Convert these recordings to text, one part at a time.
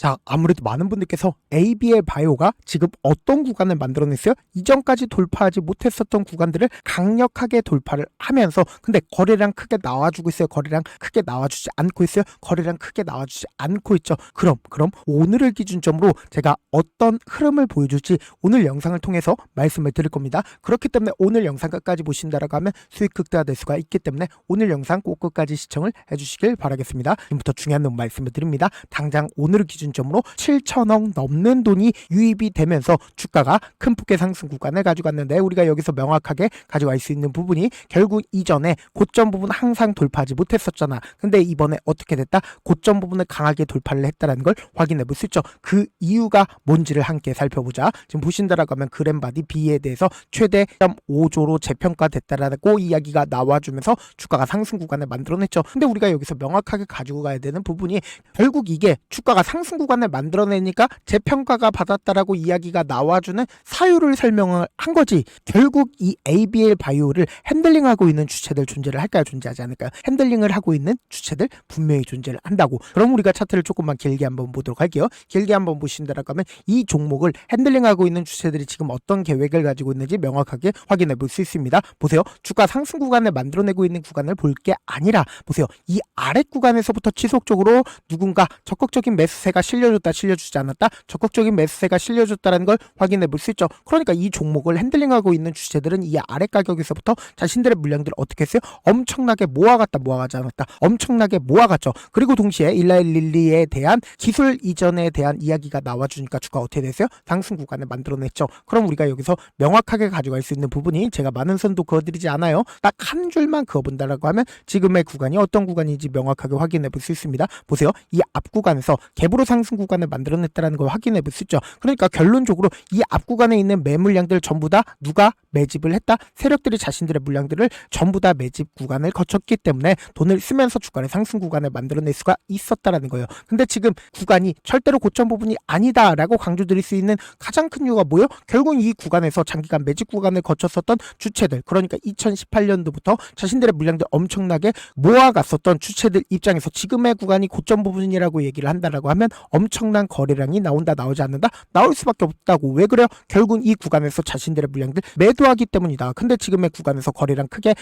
자, 아무래도 많은 분들께서 ABL 바이오가 지금 어떤 구간을 만들어냈어요? 이전까지 돌파하지 못했었던 구간들을 강력하게 돌파를 하면서 근데 거래량 크게 나와주고 있어요. 거래량 크게 나와주지 않고 있어요. 거래량 크게 나와주지 않고 있죠. 그럼 오늘을 기준점으로 제가 어떤 흐름을 보여줄지 오늘 영상을 통해서 말씀을 드릴 겁니다. 그렇기 때문에 오늘 영상 끝까지 보신다라고 하면 수익 극대화될 수가 있기 때문에 오늘 영상 꼭 끝까지 시청을 해주시길 바라겠습니다. 지금부터 중요한 내용 말씀을 드립니다. 당장 오늘을 기준점으로 7천억 넘는 돈이 유입이 되면서 주가가 큰 폭의 상승 구간을 가져갔는데 우리가 여기서 명확하게 가져갈 수 있는 부분이 결국 이전에 고점 부분 항상 돌파하지 못했었잖아. 근데 이번에 어떻게 됐다? 고점 부분을 강하게 돌파를 했다는 걸 확인해 볼 수 있죠. 그 이유가 뭔지를 함께 살펴보자. 지금 보신다라고 하면 그랜바디 B에 대해서 최대 5조로 재평가됐다라고 이야기가 나와주면서 주가가 상승 구간을 만들어냈죠. 근데 우리가 여기서 명확하게 가지고 가야 되는 부분이 결국 이게 주가가 상승 구간을 만들어내니까 재평가가 받았다라고 이야기가 나와주는 사유를 설명을 한 거지. 결국 이 ABL 바이오를 핸들링하고 있는 주체들 존재를 할까요? 존재하지 않을까요? 핸들링을 하고 있는 주체들 분명히 존재를 한다고. 그럼 우리가 차트를 조금만 길게 한번 보도록 할게요. 길게 한번 보신다라고 하면 이 종목을 핸들링하고 있는 주체들이 지금 어떤 계획을 가지고 있는지 명확하게 확인해 볼 수 있습니다. 보세요. 주가 상승 구간을 만들어내고 있는 구간을 볼 게 아니라 보세요. 이 아래 구간에서부터 지속적으로 누군가 적극적인 매수세가 실려줬다 실려주지 않았다 적극적인 매수세가 실려줬다는 걸 확인해 볼 수 있죠. 그러니까 이 종목을 핸들링하고 있는 주체들은 이 아래 가격에서부터 자신들의 물량들을 어떻게 했어요? 엄청나게 모아가지 않았다. 엄청나게 모아갔죠. 그리고 동시에 일라일릴리에 대한 기술 이전에 대한 이야기가 나와주니까 주가 어떻게 됐어요? 상승 구간을 만들어냈죠. 그럼 우리가 여기서 명확하게 가져갈 수 있는 부분이 제가 많은 선도 그어드리지 않아요. 딱 한 줄만 그어본다라고 하면 지금의 구간이 어떤 구간인지 명확하게 확인해 볼 수 있습니다. 보세요. 이 앞 구간에서 갭으로 상승 구간을 만들어냈다는 걸 확인해 볼 수 있죠. 그러니까 결론적으로 이 앞 구간에 있는 매물량들 전부 다 누가 매집을 했다? 세력들이 자신들의 물량들을 전부 다 매집 구간을 거쳤기 때문에 돈을 쓰면서 주가를 상승 구간을 만들어낼 수가 있었다라는 거예요. 근데 지금 구간이 절대로 고점 부분이 아니다라고 강조드릴 수 있는 가장 큰 이유가 뭐예요? 결국 이 구간에서 장기간 매집 구간을 거쳤었던 주체들, 그러니까 2018년도부터 자신들의 물량들 엄청나게 모아갔었던 주체들 입장에서 지금의 구간이 고점 부분이라고 얘기를 한다라고 하면 엄청난 거래량이 나온다 나오지 않는다? 나올 수밖에 없다고. 왜 그래요? 결국 이 구간에서 자신들의 물량들 매도하기 때문이다. 근데 지금의 구간에서 거래량 크게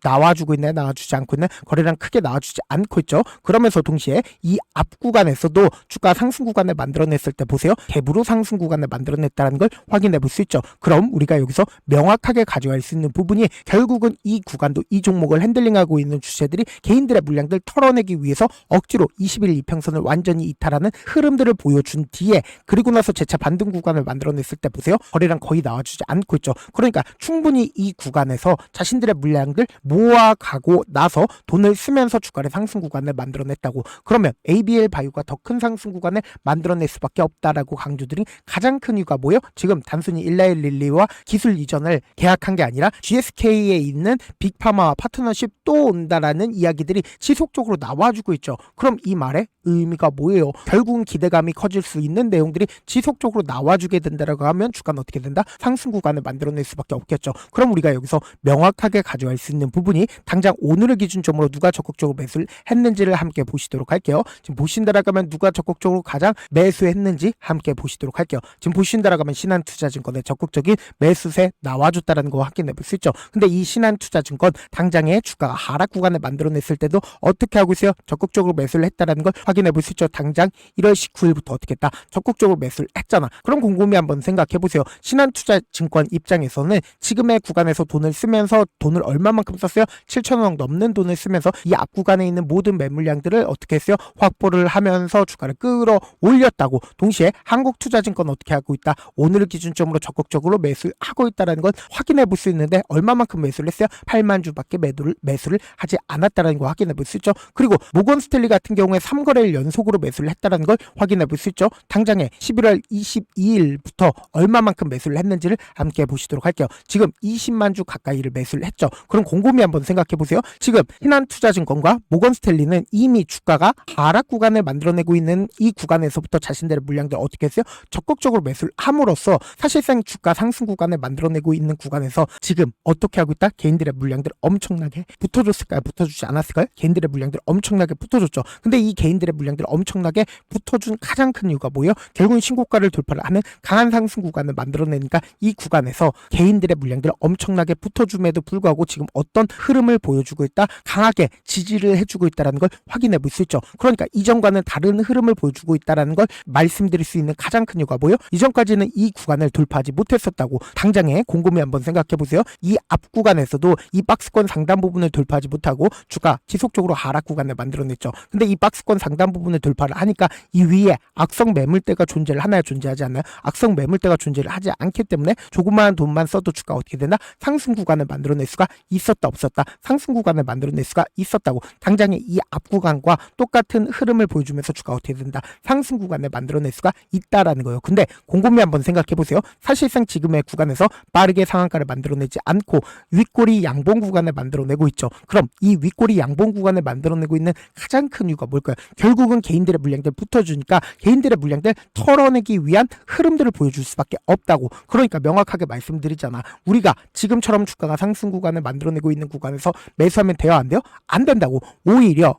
나와주고 있네, 나와주지 않고 있네, 거래량 크게 나와주지 않고 있죠. 그러면서 동시에 이 앞 구간에서도 주가 상승 구간을 만들어냈을 때 보세요. 갭으로 상승 구간을 만들어냈다는 걸 확인해 볼 수 있죠. 그럼 우리가 여기서 명확하게 가져갈 수 있는 부분이 결국은 이 구간도 이 종목을 핸들링하고 있는 주체들이 개인들의 물량들 털어내기 위해서 억지로 21 이평선을 완전히 이탈하는 흐름들을 보여준 뒤에 그리고 나서 재차 반등 구간을 만들어냈을 때 보세요. 거래량 거의 나와주지 않고 있죠. 그러니까 충분히 이 구간에서 자신들의 물량들 모아가고 나서 돈을 쓰면서 주가를 상승 구간을 만들어냈다고. 그러면 ABL 바이오가 더 큰 상승 구간을 만들어낼 수밖에 없다라고 강조드린 가장 큰 이유가 뭐예요? 지금 단순히 일라일릴리와 기술 이전을 계약한 게 아니라 GSK에 있는 빅파마와 파트너십 또 온다라는 이야기들이 지속적으로 나와주고 있죠. 그럼 이 말의 의미가 뭐예요? 결국은 기대감이 커질 수 있는 내용들이 지속적으로 나와주게 된다라고 하면 주가는 어떻게 된다? 상승 구간을 만들어낼 수밖에 없겠죠. 그럼 우리가 여기서 명확하게 가져갈 수 있는 부분이 당장 오늘을 기준점으로 누가 적극적으로 매수를 했는지를 함께 보시도록 할게요. 지금 보신다라고 하면 누가 적극적으로 가장 매수했는지 함께 보시도록 할게요. 지금 보신다라고 하면 신한투자증권의 적극적인 매수세 나와줬다는 거 확인해 볼 수 있죠. 근데 이 신한투자증권 당장에 주가가 하락 구간을 만들어냈을 때도 어떻게 하고 있어요? 적극적으로 매수를 했다는 걸 확인해 볼 수 있죠. 당장 1월 19일부터 어떻게 했다? 적극적으로 매수를 했잖아. 그럼 곰곰이 한번 생각해 보세요. 신한투자증권 입장에서는 지금의 구간에서 돈을 쓰면서 돈을 얼마만큼 썼어요? 7천억 넘는 돈을 쓰면서 이 앞 구간에 있는 모든 매물량들을 어떻게 했어요? 확보를 하면서 주가를 끌어올렸다고. 동시에 한국투자증권 어떻게 하고 있다? 오늘을 기준점으로 적극적으로 매수하고 있다는 건 확인해 볼 수 있는데 얼마만큼 매수를 했어요? 8만 주밖에 매수를 하지 않았다는 거 확인해 볼 수 있죠. 그리고 모건스탠리 같은 경우에 3거래일 연속으로 매수를 했다는 걸 확인해 볼 수 있죠. 당장에 11월 22일부터 얼마만큼 매수를 했는지를 함께 보시도록 할게요. 지금 20만 주 가까이를 매수를 했죠. 그럼 곰곰이 한번 생각해 보세요. 지금 신한투자증권과 모건스탠리는 이미 주가가 하락 구간을 만들어내고 있는 이 구간에서부터 자신들의 물량들 어떻게 했어요? 적극적으로 매수를 함으로써 사실상 주가 상승 구간을 만들어내고 있는 구간에서 지금 어떻게 하고 있다? 개인들의 물량들 엄청나게 붙어줬을까요? 붙어주지 않았을까요? 개인들의 물량들 엄청나게 붙어줬죠. 근데 이 개인들의 물량들 엄청나게 붙어준 가장 큰 이유가 뭐예요? 결국은 신고가를 돌파를 하는 강한 상승 구간을 만들어내니까 이 구간에서 개인들의 물량들 엄청나게 붙어줌에도 불구하고 지금 어떤 흐름을 보여주고 있다, 강하게 지지를 해주고 있다는 걸 확인해 볼 수 있죠. 그러니까 이전과는 다른 흐름을 보여주고 있다는 걸 말씀드릴 수 있는 가장 큰 이유가 뭐예요? 이전까지는 이 구간을 돌파하지 못했었다고. 당장에 곰곰이 한번 생각해 보세요. 이 앞 구간에서도 이 박스권 상단 부분을 돌파하지 못하고 주가 지속적으로 하락 구간을 만들어냈죠. 근데 이 박스권 상단 부분을 돌파를 하니까 이 위에 악성 매물대가 존재를 하나요? 존재하지 않나요? 악성 매물대가 존재를 하지 않기 때문에 조그마한 돈만 써도 주가가 어떻게 된다? 상승 구간을 만들어낼 수가 있었다 없었다? 상승 구간을 만들어낼 수가 있었다고. 당장에 이 앞 구간과 똑같은 흐름을 보여주면서 주가가 어떻게 된다? 상승 구간을 만들어낼 수가 있다라는 거예요. 근데 곰곰이 한번 생각해 보세요. 사실상 지금의 구간에서 빠르게 상한가를 만들어내지 않고 윗꼬리 양봉 구간을 만들어내고 있죠. 그럼 이 윗꼬리 양봉 구간을 만들어내고 있는 가장 큰 이유가 뭘까요? 결국은 개인들의 물량들 붙어주니까 개인들의 물량들 털어내기 위한 흐름들을 보여줄 수밖에 없다고. 그러니까 명확하게 말씀드리잖아. 우리가 지금처럼 주가가 상승 구간을 만들어내고 있는 구간에서 매수하면 돼요? 안 돼요? 안 된다고. 오히려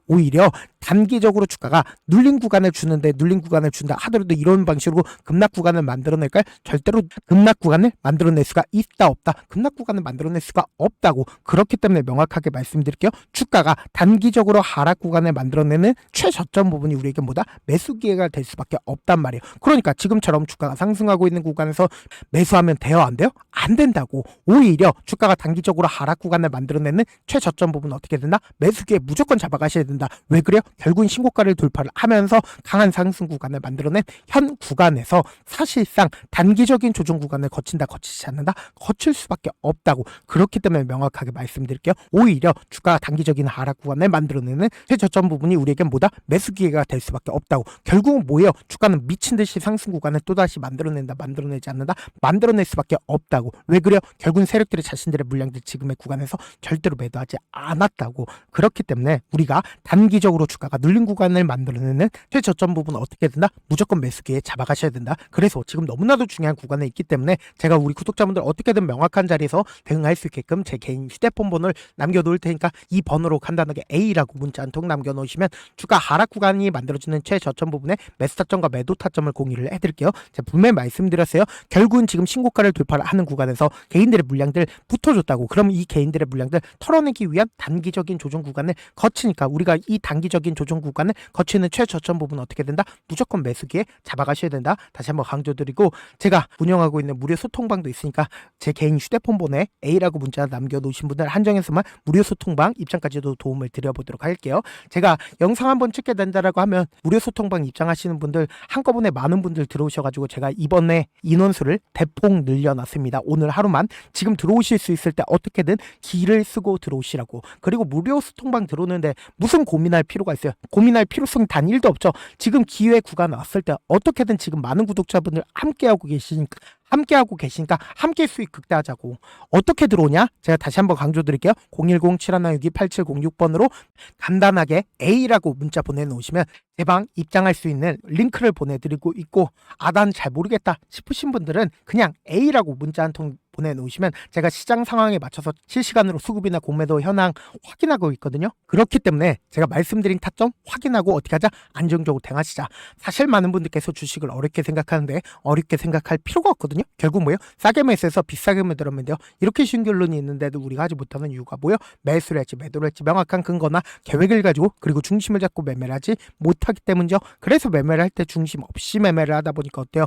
단기적으로 주가가 눌린 구간을 주는데, 눌린 구간을 준다 하더라도 이런 방식으로 급락 구간을 만들어낼까요? 절대로 급락 구간을 만들어낼 수가 있다 없다? 급락 구간을 만들어낼 수가 없다고. 그렇기 때문에 명확하게 말씀드릴게요. 주가가 단기적으로 하락 구간을 만들어내는 최저점 부분이 우리에게 뭐다? 매수 기회가 될 수밖에 없단 말이에요. 그러니까 지금처럼 주가가 상승하고 있는 구간에서 매수하면 돼요? 안 돼요? 안 된다고. 오히려 주가가 단기적으로 하락 구간을 만들어내는 최저점 부분 어떻게 된다? 매수 기회 무조건 잡아가셔야 된다. 왜 그래요? 결국은 신고가를 돌파를 하면서 강한 상승 구간을 만들어낸 현 구간에서 사실상 단기적인 조정 구간을 거친다 거치지 않는다? 거칠 수밖에 없다고. 그렇기 때문에 명확하게 말씀드릴게요. 오히려 주가가 단기적인 하락 구간을 만들어내는 최저점 부분이 우리에게 뭐다? 매수 기회가 될 수밖에 없다고. 결국은 뭐예요? 주가는 미친듯이 상승 구간을 또다시 만들어낸다 만들어내지 않는다? 만들어낼 수밖에 없다고. 왜 그래요? 결국은 세력들이 자신들의 물량들 지금의 구간에서 절대로 매도하지 않았다고. 그렇기 때문에 우리가 단기적으로 주가가 눌린 구간을 만들어내는 최저점 부분 어떻게 된다? 무조건 매수 기회 잡아가셔야 된다. 그래서 지금 너무나도 중요한 구간에 있기 때문에 제가 우리 구독자분들 어떻게든 명확한 자리에서 대응할 수 있게끔 제 개인 휴대폰 번호를 남겨놓을 테니까 이 번호로 간단하게 A라고 문자 한 통 남겨놓으시면 주가 하락 구간이 만들어지는 최저점 부분에 매수 타점과 매도 타점을 공유를 해드릴게요. 제가 분명히 말씀드렸어요. 결국은 지금 신고가를 돌파를 하는 구간에서 개인들의 물량들 붙어줬다고. 그럼 이 개인들의 물량들 털어내기 위한 단기적인 조정 구간을 거치니까 우리가 이 단기적인 조정 구간을 거치는 최저점 부분 어떻게 된다? 무조건 매수기에 잡아가셔야 된다. 다시 한번 강조드리고, 제가 운영하고 있는 무료 소통방도 있으니까 제 개인 휴대폰 번호에 A라고 문자 남겨놓으신 분들 한정해서만 무료 소통방 입장까지도 도움을 드려보도록 할게요. 제가 영상 한번 찍게 된다라고 하면 무료 소통방 입장하시는 분들 한꺼번에 많은 분들 들어오셔가지고 제가 이번에 인원수를 대폭 늘려놨습니다. 오늘 하루만 지금 들어오실 수 있을 때 어떻게든 기를 쓰고 들어오시라고. 그리고 무료 소통방 들어오는데 무슨 고민할 필요가 있어요? 고민할 필요성이 단 1도 없죠. 지금 기회 구간 왔을 때 어떻게든 지금 많은 구독자분들 함께하고 계시니까 함께 수익 극대화하자고. 어떻게 들어오냐? 제가 다시 한번 강조드릴게요. 010-7162-8706번으로 간단하게 A라고 문자 보내놓으시면 제 방 입장할 수 있는 링크를 보내드리고 있고, 난 잘 모르겠다 싶으신 분들은 그냥 A라고 문자 한 통 보내놓으시면 제가 시장 상황에 맞춰서 실시간으로 수급이나 공매도 현황 확인하고 있거든요. 그렇기 때문에 제가 말씀드린 타점 확인하고 어떻게 하자? 안정적으로 대응하시자. 사실 많은 분들께서 주식을 어렵게 생각하는데 어렵게 생각할 필요가 없거든요. 결국 뭐예요? 싸게 매수해서 비싸게 매도하면 돼요. 이렇게 쉬운 결론이 있는데도 우리가 하지 못하는 이유가 뭐예요? 매수를 할지 매도를 할지 명확한 근거나 계획을 가지고, 그리고 중심을 잡고 매매를 하지 못하기 때문이죠. 그래서 매매를 할 때 중심 없이 매매를 하다 보니까 어때요?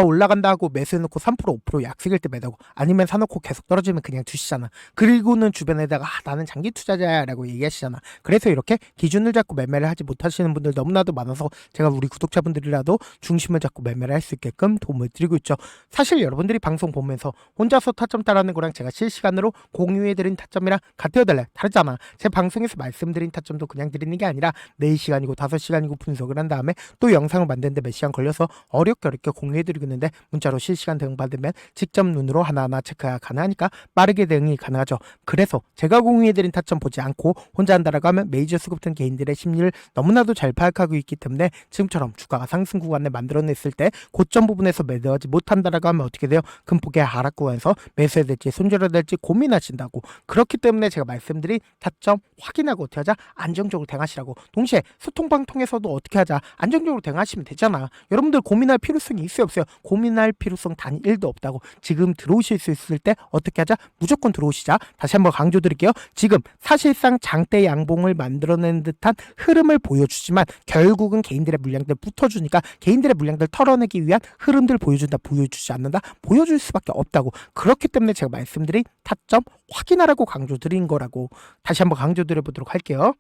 올라간다 하고 매수해놓고 3% 5% 약세일 때 매도하고, 아니면 사놓고 계속 떨어지면 그냥 두시잖아. 그리고는 주변에다가 나는 장기 투자자야 라고 얘기하시잖아. 그래서 이렇게 기준을 잡고 매매를 하지 못하시는 분들 너무나도 많아서 제가 우리 구독자분들이라도 중심을 잡고 매매를 할 수 있게끔 도움을 드리고 있죠. 사실 여러분들이 방송 보면서 혼자서 타점 따라하는 거랑 제가 실시간으로 공유해드린 타점이랑 같아요 달라요? 다르잖아. 제 방송에서 말씀드린 타점도 그냥 드리는 게 아니라 4시간이고 5시간이고 분석을 한 다음에 또 영상을 만드는데 몇 시간 걸려서 어렵게 공유해드리고 있는데, 문자로 실시간 대응 받으면 직접 눈으로 하나하나 체크가 가능하니까 빠르게 대응이 가능하죠. 그래서 제가 공유해드린 타점 보지 않고 혼자 한다라고 하면 메이저 수급등 개인들의 심리를 너무나도 잘 파악하고 있기 때문에 지금처럼 주가가 상승 구간을 만들어냈을 때 고점 부분에서 매도하지 못한다 한다라고 하면 어떻게 돼요? 금폭의 하락 구간에서 매수해야 될지 손절해야 될지 고민하신다고. 그렇기 때문에 제가 말씀드린 타점 확인하고 어떻게 하자? 안정적으로 대응하시라고. 동시에 소통방 통해서도 어떻게 하자? 안정적으로 대응하시면 되잖아. 여러분들 고민할 필요성이 있어요, 없어요? 고민할 필요성 단 1도 없다고. 지금 들어오실 수 있을 때 어떻게 하자? 무조건 들어오시자. 다시 한번 강조드릴게요. 지금 사실상 장대 양봉을 만들어낸 듯한 흐름을 보여주지만 결국은 개인들의 물량들 붙어주니까 개인들의 물량들 털어내기 위한 흐름들 보여준다, 보여주지 않는다, 보여줄 수밖에 없다고. 그렇기 때문에 제가 말씀드린 타점 확인하라고 강조드린 거라고. 다시 한번 강조드려 보도록 할게요.